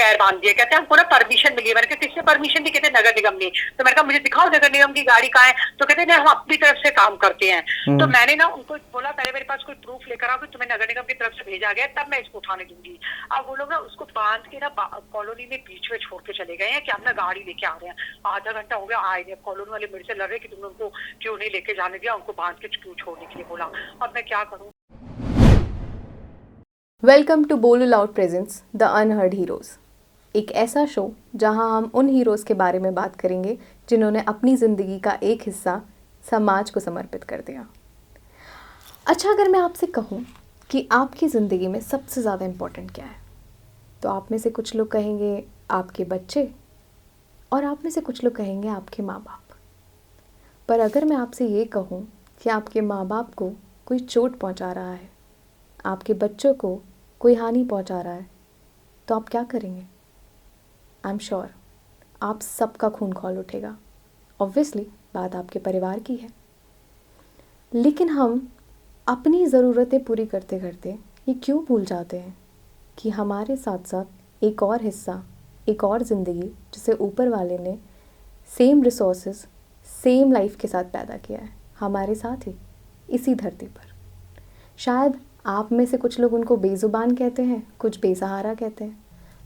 पैर बांध दिए। कहते हैं हमको ना परमिशन मिली है। मैंने कहा किसने परमिशन दी? कहते नगर निगम ने। तो मैंने कहा मुझे दिखाओ नगर निगम की गाड़ी कहाँ है? तो कहते नहीं हम अपनी तरफ से काम करते हैं। तो मैंने ना उनको बोला पहले मेरे पास कोई प्रूफ लेकर आओ कि तुम्हें नगर निगम की तरफ से भेजा गया, तब मैं इसको उठाने दूंगी। अब वो लोग ना उसको बांध के ना कॉलोनी में बीच में छोड़ के चले गए हैं कि हम ना गाड़ी लेके आ रहे हैं। आधा घंटा हो गया आए नहीं। कॉलोनी वाले मेरे से लड़ रहे कि तुमने उनको क्यों नहीं लेके जाने दिया, उनको बांध के क्यों छोड़ने के लिए बोला। अब मैं क्या करूँ? वेलकम टू बोलो loud presents the unheard heroes, एक ऐसा शो जहां हम उन हीरोज़ के बारे में बात करेंगे जिन्होंने अपनी ज़िंदगी का एक हिस्सा समाज को समर्पित कर दिया। अच्छा, अगर मैं आपसे कहूं कि आपकी ज़िंदगी में सबसे ज़्यादा इम्पोर्टेंट क्या है, तो आप में से कुछ लोग कहेंगे आपके बच्चे और आप में से कुछ लोग कहेंगे आपके माँ बाप। पर अगर मैं आपसे ये कहूं कि आपके माँ बाप को कोई चोट पहुंचा रहा है, आपके बच्चों को कोई हानि पहुंचा रहा है, तो आप क्या करेंगे? आई एम श्योर आप सबका खून खौल उठेगा। ऑब्वियसली बात आपके परिवार की है, लेकिन हम अपनी ज़रूरतें पूरी करते करते ये क्यों भूल जाते हैं कि हमारे साथ साथ एक और हिस्सा, एक और ज़िंदगी जिसे ऊपर वाले ने सेम रिसोर्सेज सेम लाइफ के साथ पैदा किया है, हमारे साथ ही इसी धरती पर। शायद आप में से कुछ लोग उनको बेज़ुबान कहते हैं, कुछ बेसहारा कहते हैं।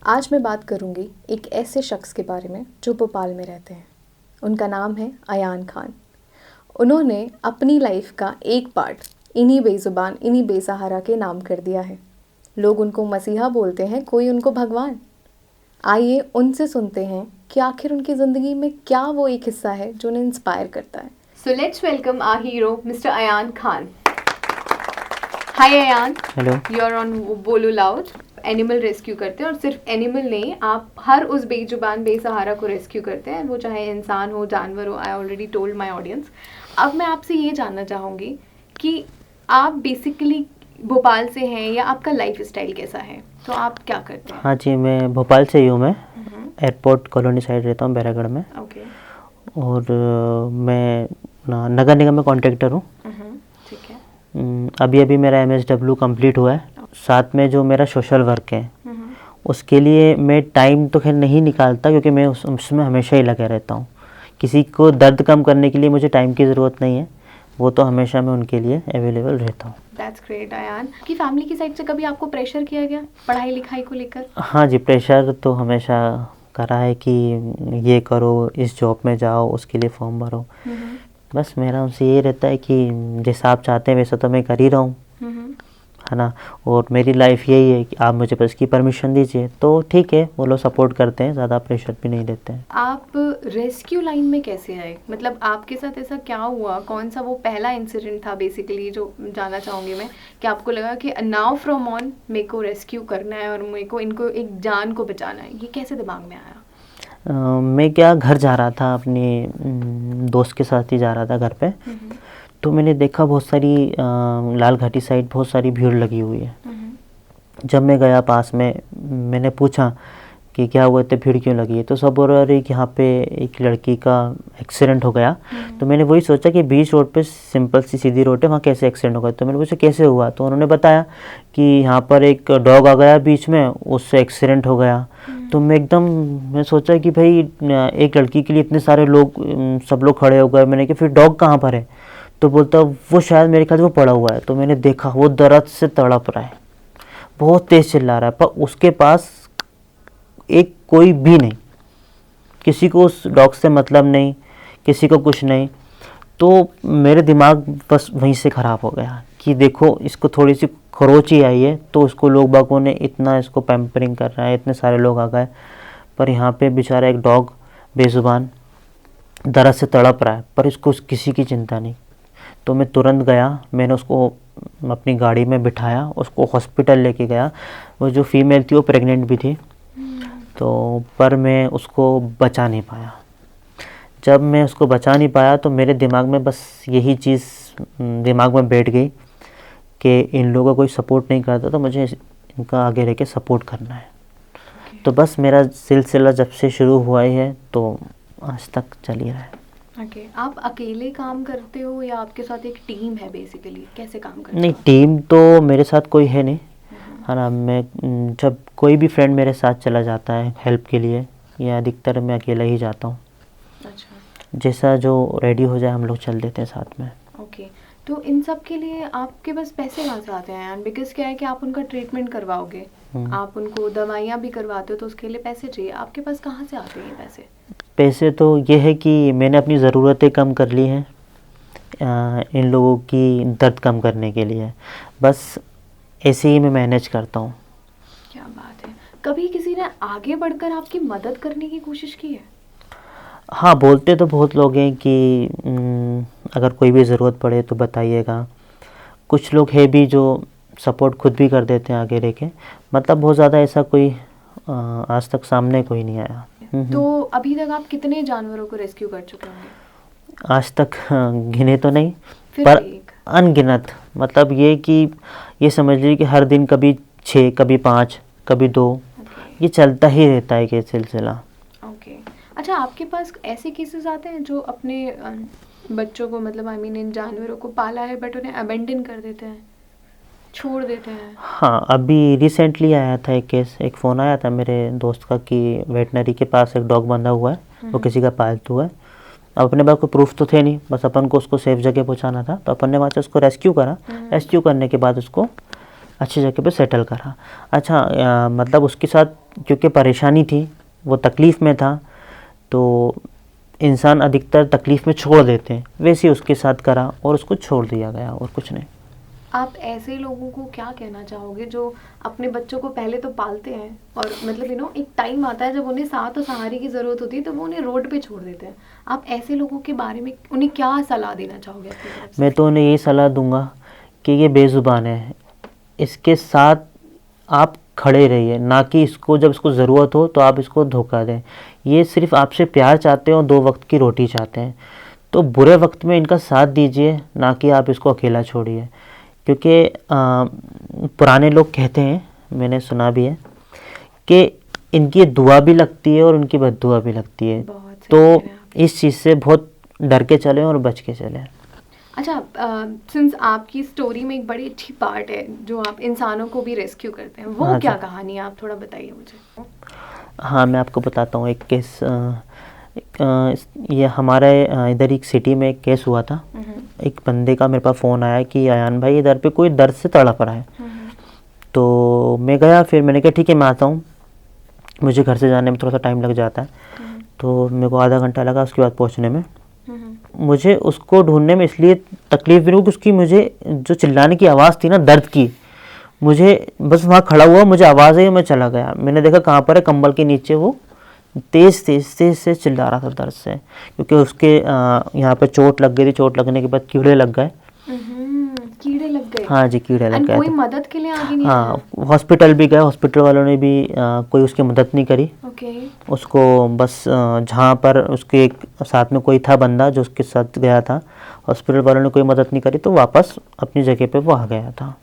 आज मैं बात करूंगी एक ऐसे शख्स के बारे में जो भोपाल में रहते हैं। उनका नाम है अयान खान। उन्होंने अपनी लाइफ का एक पार्ट इन्हीं बेज़ुबान, इन्हीं बेसहारा के नाम कर दिया है। लोग उनको मसीहा बोलते हैं, कोई उनको भगवान। आइए उनसे सुनते हैं कि आखिर उनकी ज़िंदगी में क्या वो एक हिस्सा है जो उन्हें इंस्पायर करता है। So let's welcome our hero Mr Ayaan Khan. Hi Ayaan. Hello. You are on Bolo loud. Animal rescue करते हैं, और सिर्फ एनिमल नहीं, आप हर उस बेजुबान बेसहारा को रेस्क्यू करते हैं, वो चाहे इंसान हो जानवर हो। I already told my audience. अब मैं आपसे ये जानना चाहूँगी कि आप बेसिकली भोपाल से हैं या आपका लाइफ स्टाइल कैसा है, तो आप क्या करते हैं? हाँ जी, मैं भोपाल से ही हूँ। मैं एयरपोर्ट कॉलोनी साइड रहता हूँ, बैरागढ़ में। ओके। और मैं नगर निगम में कॉन्ट्रैक्टर हूँ। ठीक है। अभी अभी मेरा MSW कंप्लीट हुआ है। साथ में जो मेरा सोशल वर्क है उसके लिए मैं टाइम तो खैर नहीं निकालता, क्योंकि मैं उसमें हमेशा ही लगा रहता हूँ। किसी को दर्द कम करने के लिए मुझे टाइम की ज़रूरत नहीं है, वो तो हमेशा मैं उनके लिए अवेलेबल रहता हूँ। That's great Ayaan. कि फैमिली की साइड से कभी आपको प्रेशर किया गया पढ़ाई लिखाई को लेकर? हाँ जी, प्रेशर तो हमेशा करा है कि ये करो, इस जॉब में जाओ, उसके लिए फॉर्म भरो। बस मेरा उनसे ये रहता है कि जैसा आप चाहते हैं वैसा तो मैं कर ही रहा हूँ, है ना। और मेरी लाइफ यही है कि आप मुझे बस की परमिशन दीजिए, तो ठीक है, वो लोग सपोर्ट करते हैं, ज़्यादा प्रेशर भी नहीं देते हैं। आप रेस्क्यू लाइन में कैसे आए? मतलब आपके साथ ऐसा क्या हुआ, कौन सा वो पहला इंसिडेंट था बेसिकली जो जानना चाहूँगी मैं, कि आपको लगा कि नाउ फ्रॉम ऑन मेरे को रेस्क्यू करना है और मेरे को इनको एक जान को बचाना है? ये कैसे दिमाग में आया? मैं क्या घर जा रहा था, अपने दोस्त के साथ ही जा रहा था घर पे। तो मैंने देखा बहुत सारी लाल घाटी साइड बहुत सारी भीड़ लगी हुई है। जब मैं गया पास में, मैंने पूछा कि क्या हुआ, इतनी भीड़ क्यों लगी है? तो सब बोल रहे कि यहाँ पे एक लड़की का एक्सीडेंट हो गया। तो मैंने वही सोचा कि बीच रोड पे सिंपल सी सीधी रोड है, वहाँ कैसे एक्सीडेंट हो गया? तो मैंने पूछा कैसे हुआ? तो उन्होंने बताया कि यहाँ पर एक डॉग आ गया बीच में, उससे एक्सीडेंट हो गया। तो मैं सोचा कि भाई एक लड़की के लिए इतने सारे लोग, सब लोग खड़े हो गए। मैंने कहा फिर डॉग कहाँ पर है? तो बोलता वो शायद मेरे ख्याल वो पड़ा हुआ है। तो मैंने देखा वो दर्द से तड़प रहा है, बहुत तेज़ चिल्ला रहा है, पर उसके पास एक कोई भी नहीं, किसी को उस डॉग से मतलब नहीं, किसी को कुछ नहीं। तो मेरे दिमाग बस वहीं से ख़राब हो गया कि देखो इसको थोड़ी सी खरोच ही आई है, तो उसको लोग बागों ने इतना इसको पैम्परिंग कर रहा है, इतने सारे लोग आ गए, पर यहाँ पे बेचारा एक डॉग बेज़ुबान दर्द से तड़प रहा है, पर इसको किसी की चिंता नहीं। तो मैं तुरंत गया, मैंने उसको अपनी गाड़ी में बिठाया, उसको हॉस्पिटल लेके गया। वो जो फीमेल थी वो प्रेग्नेंट भी थी, तो पर मैं उसको बचा नहीं पाया। जब मैं उसको बचा नहीं पाया तो मेरे दिमाग में बस यही चीज़ दिमाग में बैठ गई कि इन लोगों को कोई सपोर्ट नहीं करता, तो मुझे इनका आगे रह के सपोर्ट करना है। तो बस मेरा सिलसिला जब से शुरू हुआ है तो आज तक चल ही रहा है। ओके। आप अकेले काम करते हो या आपके साथ एक टीम है बेसिकली, कैसे काम करते हो? नहीं, टीम तो मेरे साथ कोई है नहीं, है ना। मैं जब कोई भी फ्रेंड मेरे साथ चला जाता है हेल्प के लिए, या अधिकतर मैं अकेला ही जाता हूँ। अच्छा, जैसा जो रेडी हो जाए हम लोग चल देते हैं साथ में। ओके। तो इन सब के लिए आपके पास पैसे कहाँ से आते हैं? बिकॉज क्या है कि आप उनका ट्रीटमेंट करवाओगे, आप उनको दवाइयाँ भी करवाते हो, तो उसके लिए पैसे चाहिए। आपके पास कहाँ से आते हैं ये पैसे? पैसे तो ये है कि मैंने अपनी ज़रूरतें कम कर ली हैं इन लोगों की दर्द कम करने के लिए, बस ऐसे ही मैं मैनेज करता हूँ। क्या बात है। कभी किसी ने आगे बढ़कर आपकी मदद करने की कोशिश की है? हाँ, बोलते तो बहुत लोग हैं कि अगर कोई भी ज़रूरत पड़े तो बताइएगा। कुछ लोग हैं भी जो सपोर्ट खुद भी कर देते हैं आगे रह के, मतलब बहुत ज़्यादा ऐसा कोई आज तक सामने कोई नहीं आया। तो अभी तक आप कितने जानवरों को रेस्क्यू कर चुके होंगे? आज तक गिने तो नहीं, फिर पर भी एक। अनगिनत। मतलब ये कि ये समझ लीजिए कि हर दिन कभी 6, कभी 5, कभी 2, ओके, ये चलता ही रहता है ये सिलसिला। ओके। अच्छा, आपके पास ऐसे केसेस आते हैं जो अपने बच्चों को, मतलब आई मीन इन जानवरों को पाला है बट उन्हें अबेंडन कर देते हैं, छोड़ देते हैं? हाँ, अभी रिसेंटली आया था एक केस, एक फ़ोन आया था मेरे दोस्त का कि वेटनरी के पास एक डॉग बंधा हुआ है, वो किसी का पालतू है। अब अपने पास कोई प्रूफ तो थे नहीं, बस अपन को उसको सेफ जगह पहुंचाना था, तो अपन ने वहाँ से उसको रेस्क्यू करा। रेस्क्यू करने के बाद उसको अच्छी जगह पे सेटल करा। अच्छा, मतलब उसके साथ क्योंकि परेशानी थी, वो तकलीफ़ में था, तो इंसान अधिकतर तकलीफ़ में छोड़ देते हैं, वैसे ही उसके साथ करा और उसको छोड़ दिया गया, और कुछ नहीं। आप ऐसे लोगों को क्या कहना चाहोगे जो अपने बच्चों को पहले तो पालते हैं और मतलब एक टाइम आता है जब उन्हें साथ और सहारे की ज़रूरत होती है तो वो उन्हें रोड पे छोड़ देते हैं? आप ऐसे लोगों के बारे में उन्हें क्या सलाह देना चाहोगे अपनी तरफ से? मैं तो उन्हें यही सलाह दूंगा कि ये बेज़ुबान है, इसके साथ आप खड़े रहिए, ना कि इसको जब इसको ज़रूरत हो तो आप इसको धोखा दें। ये सिर्फ आपसे प्यार चाहते हैं और 2 वक्त की रोटी चाहते हैं, तो बुरे वक्त में इनका साथ दीजिए, ना कि आप इसको अकेला छोड़िए। क्योंकि पुराने लोग कहते हैं, मैंने सुना भी है, कि इनकी दुआ भी लगती है और उनकी बद्दुआ भी लगती है, बहुत सही तो कह रहे हैं आप। इस चीज़ से बहुत डर के चलें और बच के चलें। अच्छा, सिंस आपकी स्टोरी में एक बड़ी अच्छी पार्ट है जो आप इंसानों को भी रेस्क्यू करते हैं, वो हाँ क्या जी। कहानी है? आप थोड़ा बताइए मुझे। हाँ, मैं आपको बताता हूँ एक केस। ये हमारे इधर एक सिटी में एक केस हुआ था। एक बंदे का मेरे पास फ़ोन आया कि अयान भाई इधर पे कोई दर्द से तड़प रहा है। तो मैं गया, फिर मैंने कहा ठीक है मैं आता हूँ, मुझे घर से जाने में थोड़ा सा टाइम लग जाता है, तो मेरे को आधा घंटा लगा उसके बाद पहुँचने में। मुझे उसको ढूंढने में इसलिए तकलीफ भी नहीं हुई कि उसकी मुझे जो चिल्लाने की आवाज़ थी ना दर्द की, मुझे बस वहाँ खड़ा हुआ, मुझे आवाज़ आई, मैं चला गया। मैंने देखा कहाँ पर है, कंबल के नीचे वो तेज़ से चिल्ला रहा था दर्द से, क्योंकि उसके यहाँ पे चोट लग गई थी। चोट लगने के बाद कीड़े लग गए। कीड़े लग गए? हाँ जी, कीड़े लग एंड गए कोई थे। मदद के लिए आगे नहीं हाँ, हॉस्पिटल भी गए, हॉस्पिटल वालों ने भी कोई उसकी मदद नहीं करी। ओके, उसको बस जहाँ पर उसके एक साथ में कोई था बंदा जो उसके साथ गया था, हॉस्पिटल वालों ने कोई मदद नहीं करी, तो वापस अपनी जगह पे वो आ गया था।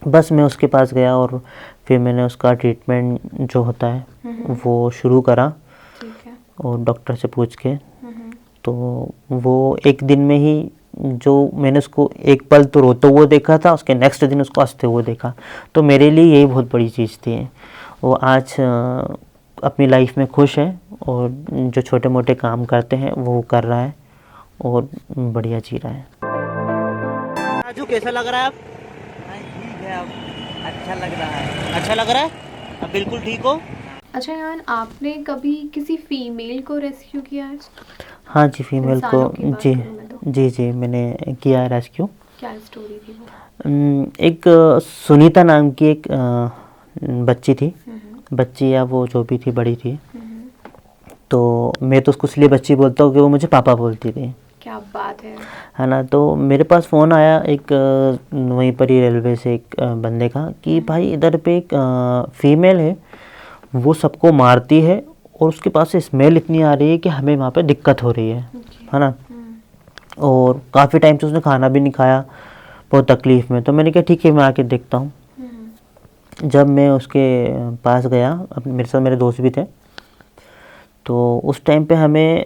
बस मैं उसके पास गया और फिर मैंने उसका ट्रीटमेंट जो होता है वो शुरू करा, ठीक है। और डॉक्टर से पूछ के। तो वो एक दिन में ही, जो मैंने उसको एक पल तो रोते हुए देखा था, उसके नेक्स्ट दिन उसको हंसते हुए देखा, तो मेरे लिए यही बहुत बड़ी चीज़ थी। वो आज अपनी लाइफ में खुश है और जो छोटे मोटे काम करते हैं वो कर रहा है और बढ़िया जी रहा है। राजू, कैसा लग रहा है आप? ठीक है, अब अच्छा लग रहा है। अच्छा लग रहा है? अब बिल्कुल ठीक हो? अच्छा यान, आपने कभी किसी फीमेल को रेस्क्यू किया है? हाँ जी, फीमेल को इंसानों की बात जी करूं मैं तो। जी मैंने किया है रेस्क्यू। क्या स्टोरी थी वो? एक सुनीता नाम की एक बच्ची थी, बच्ची या वो जो भी थी, बड़ी थी। तो मैं तो उसको इसलिए बच्ची बोलता हूँ कि वो मुझे पापा बोलती थी। क्या बात है ना, तो मेरे पास फ़ोन आया एक वहीं पर ही रेलवे से एक बंदे का कि भाई इधर पे एक फ़ीमेल है, वो सबको मारती है और उसके पास से स्मेल इतनी आ रही है कि हमें वहाँ पे दिक्कत हो रही है ना। और काफ़ी टाइम से उसने खाना भी नहीं खाया, बहुत तकलीफ़ में। तो मैंने कहा ठीक है मैं आके देखता हूँ। जब मैं उसके पास गया, मेरे साथ मेरे दोस्त भी थे, तो उस टाइम पे हमें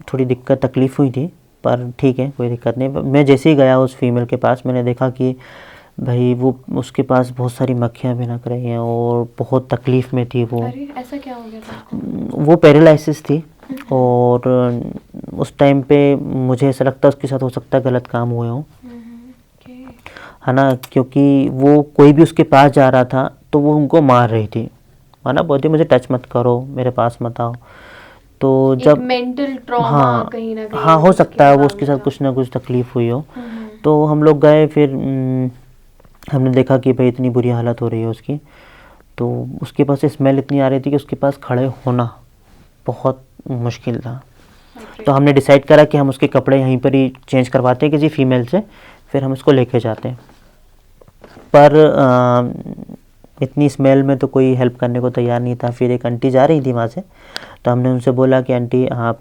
थोड़ी दिक्कत तकलीफ़ हुई थी, पर ठीक है कोई दिक्कत नहीं। मैं जैसे ही गया उस फीमेल के पास, मैंने देखा कि भाई वो उसके पास बहुत सारी मक्खियाँ भिनक रही हैं और बहुत तकलीफ़ में थी वो। अरे ऐसा क्या हो गया था उसको? वो पैरालिसिस थी और उस टाइम पे मुझे ऐसा लगता है उसके साथ हो सकता है गलत काम हुए हों, ओके। है ना, क्योंकि वो कोई भी उसके पास जा रहा था तो वो उनको मार रही थी, है ना, बोलती मुझे टच मत करो, मेरे पास मत आओ। तो जब मेंटल ट्रॉमा हाँ कहीं ना कहीं हाँ हो सकता है वो दिमाग उसके में साथ था। कुछ ना कुछ तकलीफ़ हुई हो। तो हम लोग गए, फिर हमने देखा कि भाई इतनी बुरी हालत हो रही है उसकी, तो उसके पास स्मेल इतनी आ रही थी कि उसके पास खड़े होना बहुत मुश्किल था। तो हमने डिसाइड करा कि हम उसके कपड़े यहीं पर ही चेंज करवाते हैं किसी फीमेल से, फिर हम उसको लेके जाते हैं। पर इतनी स्मेल में तो कोई हेल्प करने को तैयार नहीं था। फिर एक आंटी जा रही थी वहाँ से, तो हमने उनसे बोला कि आंटी आप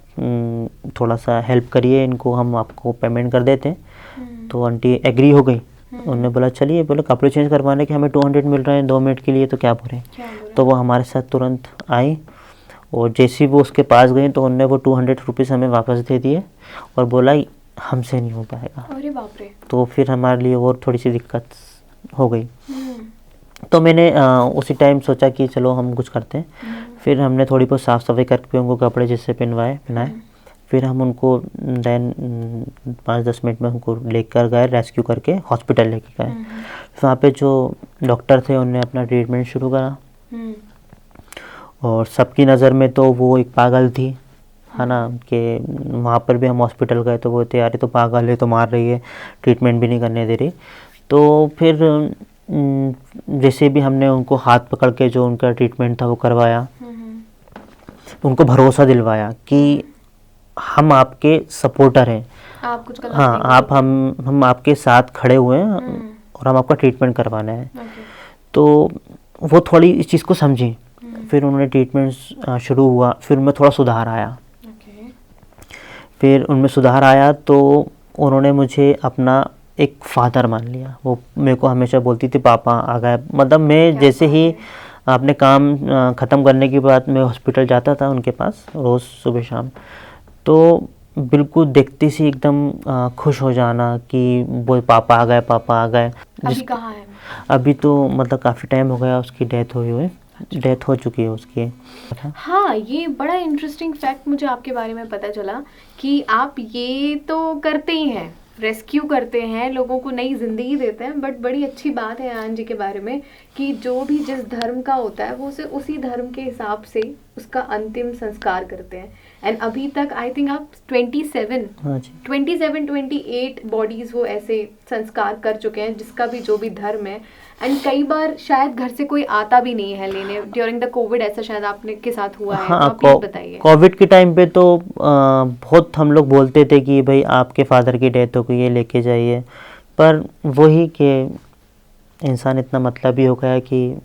थोड़ा सा हेल्प करिए इनको, हम आपको पेमेंट कर देते हैं। तो आंटी एग्री हो गई, उन्होंने बोला चलिए, बोले कपड़े चेंज करवाने के हमें 200 मिल रहे हैं 2 मिनट के लिए, तो क्या बुरे। तो वो हमारे साथ तुरंत आई और जैसे ही वो उसके पास गई तो उन्होंने वो 200 रुपीज़ हमें वापस दे दिए और बोला हमसे नहीं हो पाएगा। अरे बाप रे। तो फिर हमारे लिए और थोड़ी सी दिक्कत हो गई। तो मैंने उसी टाइम सोचा कि चलो हम कुछ करते हैं। फिर हमने थोड़ी बहुत साफ़ सफाई करके उनको कपड़े जिससे पहनाए। फिर हम उनको देन 5-10 मिनट में उनको लेकर गए, रेस्क्यू करके हॉस्पिटल लेके गए। वहाँ पे जो डॉक्टर थे उन्होंने अपना ट्रीटमेंट शुरू करा और सबकी नज़र में तो वो एक पागल थी, है ना, कि वहाँ पर भी हम हॉस्पिटल गए तो वो थे यार ये तो पागल है, तो मार रही है, ट्रीटमेंट भी नहीं करने दे रही। तो फिर जैसे भी हमने उनको हाथ पकड़ के जो उनका ट्रीटमेंट था वो करवाया, उनको भरोसा दिलवाया कि हम आपके सपोर्टर हैं, आप कुछ गलत हाँ नहीं आप हम आपके साथ खड़े हुए हैं और हम आपका ट्रीटमेंट करवाना है। ओके। तो वो थोड़ी इस चीज़ को समझी। फिर उन्होंने ट्रीटमेंट शुरू हुआ, फिर उनमें थोड़ा सुधार आया। ओके। फिर उनमें सुधार आया तो उन्होंने मुझे अपना एक फादर मान लिया। वो मेरे को हमेशा बोलती थी पापा आ गए, मतलब मैं जैसे ही अपने काम ख़त्म करने के बाद मैं हॉस्पिटल जाता था उनके पास रोज़ सुबह शाम, तो बिल्कुल देखती सी एकदम खुश हो जाना कि वो पापा आ गए, पापा आ गए। अभी कहाँ है? अभी तो मतलब काफ़ी टाइम हो गया उसकी डेथ हुए, डेथ हो चुकी है उसकी। हाँ, ये बड़ा इंटरेस्टिंग फैक्ट मुझे आपके बारे में पता चला कि आप ये तो करते ही हैं, रेस्क्यू करते हैं, लोगों को नई ज़िंदगी देते हैं। बट बड़ी अच्छी बात है आन जी के बारे में कि जो भी जिस धर्म का होता है वो उसे उसी धर्म के हिसाब से उसका अंतिम संस्कार करते हैं। एंड अभी तक आई थिंक आप 27 हाँ जी 28 बॉडीज़ वो ऐसे संस्कार कर चुके हैं जिसका भी जो भी धर्म है। एंड कई बार शायद घर से कोई आता भी नहीं है लेने, ड्यूरिंग द कोविड ऐसा शायद आपने के साथ हुआ है। तो हाँ, आप प्लीज बताइए। कोविड के टाइम पे तो बहुत हम लोग बोलते थे कि भाई आपके फादर की डेथ हो गई है, लेके जाइए, पर वही कि इंसान इतना मतलबी हो गया कि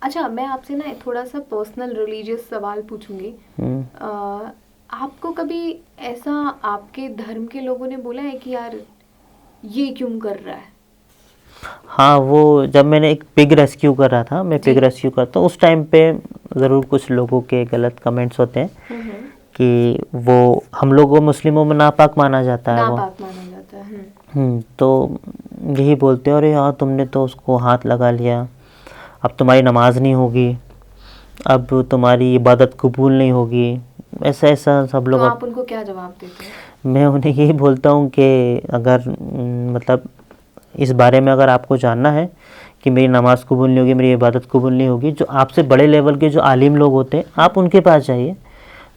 अच्छा, मैं आपसे ना थोड़ा सा पर्सनल रिलीजियस सवाल पूछूंगी। आपको कभी ऐसा आपके धर्म के लोगों ने बोला है कि यार ये क्यों कर रहा है? हाँ, वो जब मैंने एक पिग रेस्क्यू कर रहा था, मैं पिग रेस्क्यू करता, उस टाइम पे ज़रूर कुछ लोगों के गलत कमेंट्स होते हैं कि वो हम लोगों मुस्लिमों में नापाक माना जाता है, नापाक माना जाता है। तो यही बोलते हैं अरे यार तुमने तो उसको हाथ लगा लिया, अब तुम्हारी नमाज नहीं होगी, अब तुम्हारी इबादत कबूल नहीं होगी, ऐसा ऐसा सब लोग। तो आप उनको क्या जवाब देते हैं? मैं उन्हें यही बोलता हूँ कि अगर मतलब इस बारे में अगर आपको जानना है कि मेरी नमाज़ कबूल नहीं होगी, मेरी इबादत कबूल नहीं होगी, जो आपसे बड़े लेवल के जो आलिम लोग होते हैं आप उनके पास जाइए,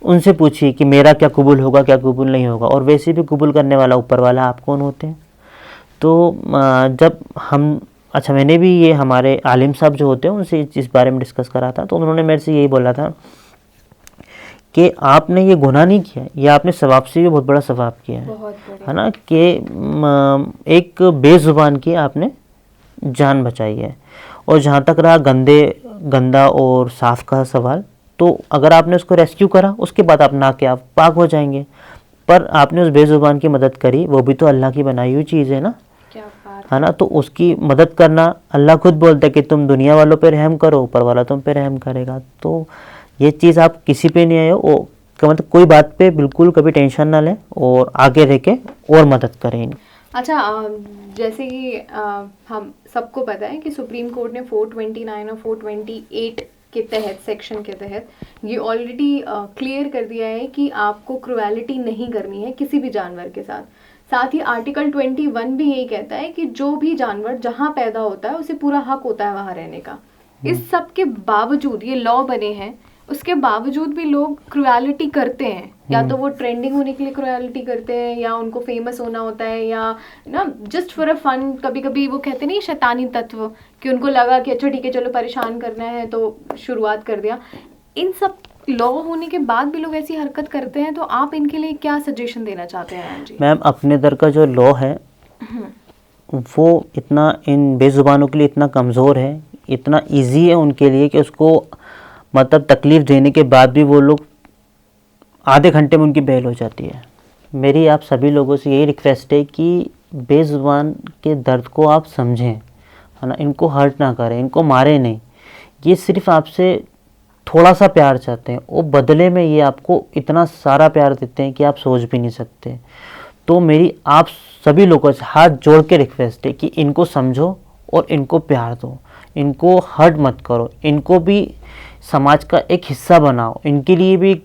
उनसे पूछिए कि मेरा क्या कबूल होगा क्या कबूल नहीं होगा। और वैसे भी कबूल करने वाला ऊपर वाला, आप कौन होते हैं। तो जब हम अच्छा मैंने भी ये हमारे आलिम साहब जो होते हैं उनसे इस बारे में डिस्कस करा था, तो उन्होंने मेरे से यही बोला था कि आपने ये गुनाह नहीं किया, ये आपने सवाब से भी बहुत बड़ा सवाब किया है ना, कि एक बेजुबान की आपने जान बचाई है। और जहाँ तक रहा गंदा और साफ़ का सवाल, तो अगर आपने उसको रेस्क्यू करा उसके बाद आप ना के आप पाक हो जाएंगे, पर आपने उस बेजुबान की मदद करी, वो भी तो अल्लाह की बनाई हुई चीज़ है ना, है ना। तो उसकी मदद करना, अल्लाह खुद बोलता है कि तुम दुनिया वालों पे रहम करो, ऊपर वाला तुम पे रहम करेगा। तो ये चीज़ आप किसी पे नहीं आए हो मतलब कोई बात पे बिल्कुल कभी टेंशन ना लें और आगे रह के और मदद करें। अच्छा, जैसे कि हम सबको पता है कि सुप्रीम कोर्ट ने 429 और 428 के तहत, सेक्शन के तहत, ये ऑलरेडी क्लियर कर दिया है कि आपको क्रुएलिटी नहीं करनी है किसी भी जानवर के साथ। साथ ही आर्टिकल 21 भी यही कहता है कि जो भी जानवर जहाँ पैदा होता है उसे पूरा हक होता है वहाँ रहने का। इस सब के बावजूद ये लॉ बने हैं, उसके बावजूद भी लोग क्रुएलिटी करते हैं। या तो वो ट्रेंडिंग होने के लिए क्रुएलिटी करते हैं, या उनको फेमस होना होता है, या ना जस्ट फॉर अ फन। कभी कभी वो कहते नहीं शैतानी तत्व, कि उनको लगा कि अच्छा ठीक है चलो परेशान करना है तो शुरुआत कर दिया। इन सब लॉ होने के बाद भी लोग ऐसी हरकत करते हैं, तो आप इनके लिए क्या सजेशन देना चाहते हैं आयन जी? मैम, अपने इधर का जो लॉ है वो इतना इन बेजुबानों के लिए इतना कमज़ोर है, इतना इजी है उनके लिए कि उसको मतलब तकलीफ़ देने के बाद भी वो लोग आधे घंटे में उनकी बेल हो जाती है। मेरी आप सभी लोगों से यही रिक्वेस्ट है कि बेजुबान के दर्द को आप समझें, है ना, इनको हर्ट ना करें, इनको मारें नहीं। ये सिर्फ आपसे थोड़ा सा प्यार चाहते हैं, वो बदले में ये आपको इतना सारा प्यार देते हैं कि आप सोच भी नहीं सकते। तो मेरी आप सभी लोगों से हाथ जोड़ के रिक्वेस्ट है कि इनको समझो और इनको प्यार दो, इनको हर्ट मत करो, इनको भी समाज का एक हिस्सा बनाओ, इनके लिए भी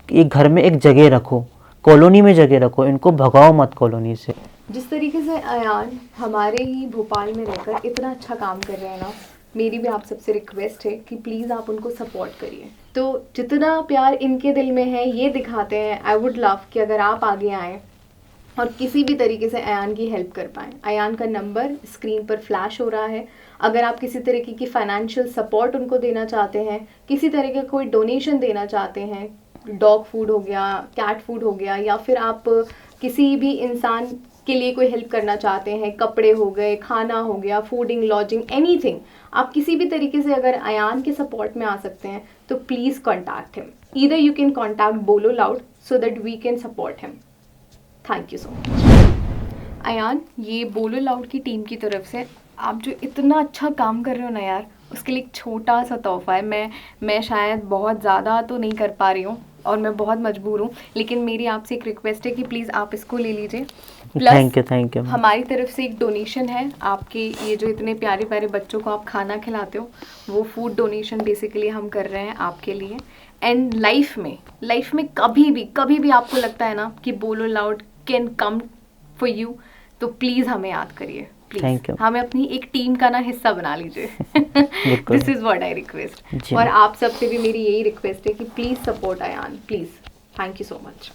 एक घर में एक जगह रखो, कॉलोनी में जगह रखो, इनको भगाओ मत कॉलोनी से। जिस तरीके से अयान हमारे ही भोपाल में रहकर इतना अच्छा काम कर रहे हैं ना, मेरी भी आप सबसे रिक्वेस्ट है कि प्लीज़ आप उनको सपोर्ट करिए। तो जितना प्यार इनके दिल में है ये दिखाते हैं। आई वुड लव कि अगर आप आगे आएँ और किसी भी तरीके से अयान की हेल्प कर पाएँ। अयान का नंबर स्क्रीन पर फ्लैश हो रहा है। अगर आप किसी तरीके की फाइनेंशियल सपोर्ट उनको देना चाहते हैं, किसी तरह का कोई डोनेशन देना चाहते हैं, डॉग फूड हो गया, कैट फूड हो गया, या फिर आप किसी भी इंसान के लिए कोई हेल्प करना चाहते हैं, कपड़े हो गए, खाना हो गया, फूडिंग, लॉजिंग, एनीथिंग, आप किसी भी तरीके से अगर अयान के सपोर्ट में आ सकते हैं तो please contact him. Either you can contact बोलो loud so that we can support him. Thank you so much. Ayaan, ये बोलो लाउड की टीम की तरफ से आप जो इतना अच्छा काम कर रहे हो ना यार, उसके लिए एक छोटा सा तोहफा है। मैं शायद बहुत ज़्यादा तो नहीं कर पा रही हूँ और मैं बहुत मजबूर हूँ, लेकिन मेरी आपसे एक रिक्वेस्ट है कि प्लीज़ आप इसको ले लीजिए। Thank you. हमारी तरफ से एक डोनेशन है, आपके ये जो इतने प्यारे प्यारे बच्चों को आप खाना खिलाते हो, वो फूड डोनेशन बेसिकली हम कर रहे हैं आपके लिए। एंड लाइफ में कभी भी आपको लगता है ना कि बोलो loud can come for you, तो प्लीज़ हमें याद करिए। Thank you. हमें अपनी एक टीम का ना हिस्सा बना लीजिए। This is what I request. और आप सबसे भी मेरी यही रिक्वेस्ट है कि please support Ayan, please. Thank you so much.